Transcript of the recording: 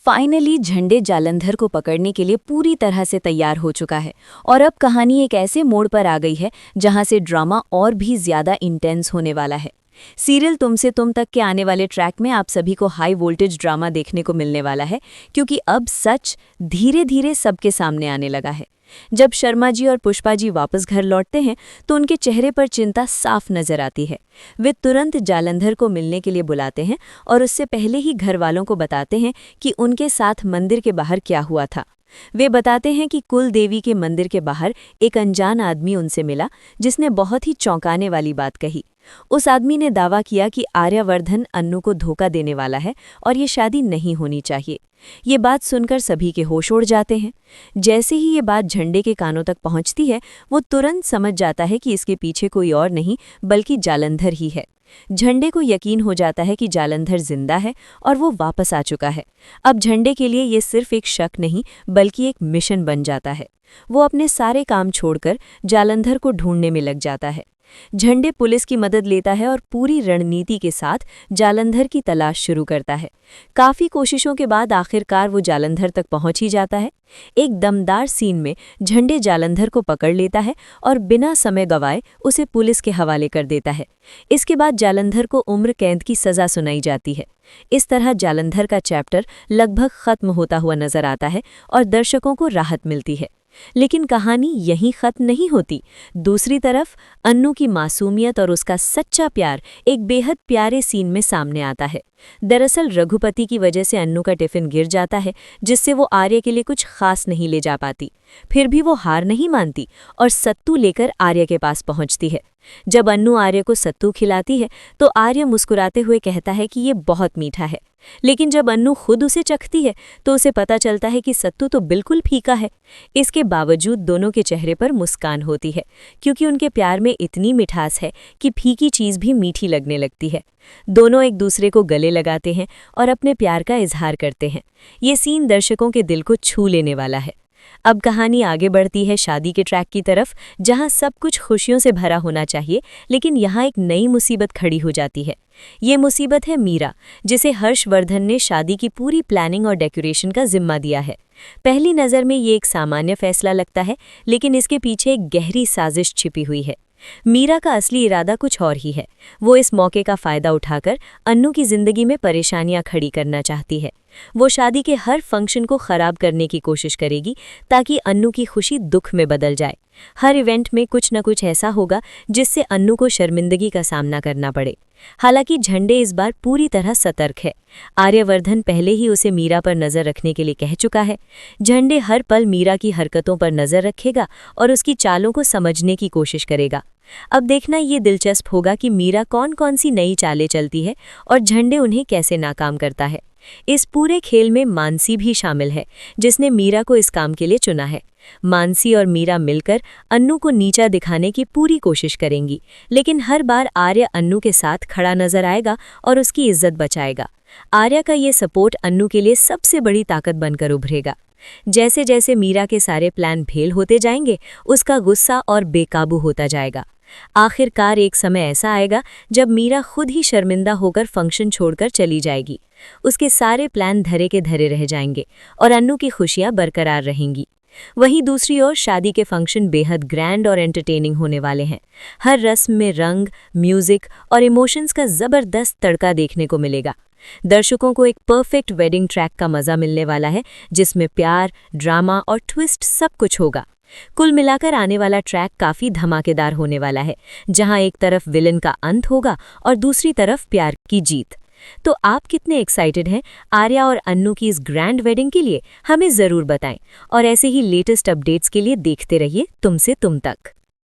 Finally झंडे जालंधर को पकड़ने के लिए पूरी तरह से तैयार हो चुका है और अब कहानी एक ऐसे मोड़ पर आ गई है जहां से ड्रामा और भी ज्यादा इंटेंस होने वाला है। सीरियल तुम से तुम तक के आने वाले ट्रैक में आप सभी को हाई वोल्टेज ड्रामा देखने को मिलने वाला है, क्योंकि अब सच धीरे धीरे सबके सामने आने लगा है। जब शर्मा जी और पुष्पा जी वापस घर लौटते हैं तो उनके चेहरे पर चिंता साफ नजर आती है। वे तुरंत जालंधर को मिलने के लिए बुलाते हैं और उससे पहले ही घर वालों को बताते हैं कि उनके साथ मंदिर के बाहर क्या हुआ था। वे बताते हैं कि कुल देवी के मंदिर के बाहर एक अनजान आदमी उनसे मिला, जिसने बहुत ही चौंकाने वाली बात कही। उस आदमी ने दावा किया कि आर्यवर्धन अन्नू को धोखा देने वाला है और ये शादी नहीं होनी चाहिए। ये बात सुनकर सभी के होश उड़ जाते हैं। जैसे ही ये बात झंडे के कानों तक पहुंचती है, वो तुरंत समझ जाता है कि इसके पीछे कोई और नहीं बल्कि जालंधर ही है। झंडे को यकीन हो जाता है कि जालंधर जिंदा है और वो वापस आ चुका है। अब झंडे के लिए ये सिर्फ एक शक नहीं बल्कि एक मिशन बन जाता है। वो अपने सारे काम छोड़कर जालंधर को ढूंढने में लग जाता है। झंडे पुलिस की मदद लेता है और पूरी रणनीति के साथ जालंधर की तलाश शुरू करता है। काफी कोशिशों के बाद आखिरकार वो जालंधर तक पहुंच ही जाता है। एक दमदार सीन में झंडे जालंधर को पकड़ लेता है और बिना समय गवाए उसे पुलिस के हवाले कर देता है। इसके बाद जालंधर को उम्र कैद की सजा सुनाई जाती है। इस तरह जालंधर का चैप्टर लगभग खत्म होता हुआ नजर आता है और दर्शकों को राहत मिलती है। लेकिन कहानी यहीं खत्म नहीं होती। दूसरी तरफ अन्नू की मासूमियत और उसका सच्चा प्यार एक बेहद प्यारे सीन में सामने आता है। दरअसल रघुपति की वजह से अन्नू का टिफिन गिर जाता है, जिससे वो आर्य के लिए कुछ खास नहीं ले जा पाती। फिर भी वो हार नहीं मानती और सत्तू लेकर आर्य के पास पहुंचती है। जब अन्नू आर्य को सत्तू खिलाती है तो आर्य मुस्कुराते हुए कहता है कि ये बहुत मीठा है। लेकिन जब अन्नू खुद उसे चखती है तो उसे पता चलता है कि सत्तू तो बिल्कुल फीका है। इसके बावजूद दोनों के चेहरे पर मुस्कान होती है, क्योंकि उनके प्यार में इतनी मिठास है कि फीकी चीज़ भी मीठी लगने लगती है। दोनों एक दूसरे को गले लगाते हैं और अपने प्यार का इजहार करते हैं। ये सीन दर्शकों के दिल को छू लेने वाला है। अब कहानी आगे बढ़ती है शादी के ट्रैक की तरफ, जहां सब कुछ खुशियों से भरा होना चाहिए, लेकिन यहां एक नई मुसीबत खड़ी हो जाती है। ये मुसीबत है मीरा, जिसे हर्षवर्धन ने शादी की पूरी प्लानिंग और डेकोरेशन का जिम्मा दिया है। पहली नज़र में ये एक सामान्य फैसला लगता है, लेकिन इसके पीछे एक गहरी साजिश छिपी हुई है। मीरा का असली इरादा कुछ और ही है। वो इस मौके का फ़ायदा उठाकर अन्नू की ज़िंदगी में परेशानियां खड़ी करना चाहती है। वो शादी के हर फंक्शन को ख़राब करने की कोशिश करेगी ताकि अन्नू की खुशी दुख में बदल जाए। हर इवेंट में कुछ न कुछ ऐसा होगा जिससे अन्नू को शर्मिंदगी का सामना करना पड़े। हालांकि झंडे इस बार पूरी तरह सतर्क है। आर्यवर्धन पहले ही उसे मीरा पर नज़र रखने के लिए कह चुका है। झंडे हर पल मीरा की हरकतों पर नज़र रखेगा और उसकी चालों को समझने की कोशिश करेगा। अब देखना ये दिलचस्प होगा कि मीरा कौन कौन सी नई चालें चलती है और झंडे उन्हें कैसे नाकाम करता है। इस पूरे खेल में मानसी भी शामिल है, जिसने मीरा को इस काम के लिए चुना है। मानसी और मीरा मिलकर अन्नू को नीचा दिखाने की पूरी कोशिश करेंगी, लेकिन हर बार आर्य अन्नू के साथ खड़ा नजर आएगा और उसकी इज्जत बचाएगा। आर्य का ये सपोर्ट अन्नू के लिए सबसे बड़ी ताकत बनकर उभरेगा। जैसे जैसे मीरा के सारे प्लान फेल होते जाएंगे, उसका गुस्सा और बेकाबू होता जाएगा। आखिरकार एक समय ऐसा आएगा जब मीरा खुद ही शर्मिंदा होकर फंक्शन छोड़कर चली जाएगी। उसके सारे प्लान धरे के धरे रह जाएंगे और अन्नू की खुशियां बरकरार रहेंगी। वहीं दूसरी ओर शादी के फंक्शन बेहद ग्रैंड और एंटरटेनिंग होने वाले हैं। हर रस्म में रंग, म्यूजिक और इमोशंस का ज़बरदस्त तड़का देखने को मिलेगा। दर्शकों को एक परफेक्ट वेडिंग ट्रैक का मज़ा मिलने वाला है, जिसमें प्यार, ड्रामा और ट्विस्ट सब कुछ होगा। कुल मिलाकर आने वाला ट्रैक काफ़ी धमाकेदार होने वाला है, जहां एक तरफ विलन का अंत होगा और दूसरी तरफ प्यार की जीत। तो आप कितने एक्साइटेड हैं आर्या और अन्नू की इस ग्रैंड वेडिंग के लिए? हमें ज़रूर बताएं और ऐसे ही लेटेस्ट अपडेट्स के लिए देखते रहिए तुमसे तुम तक।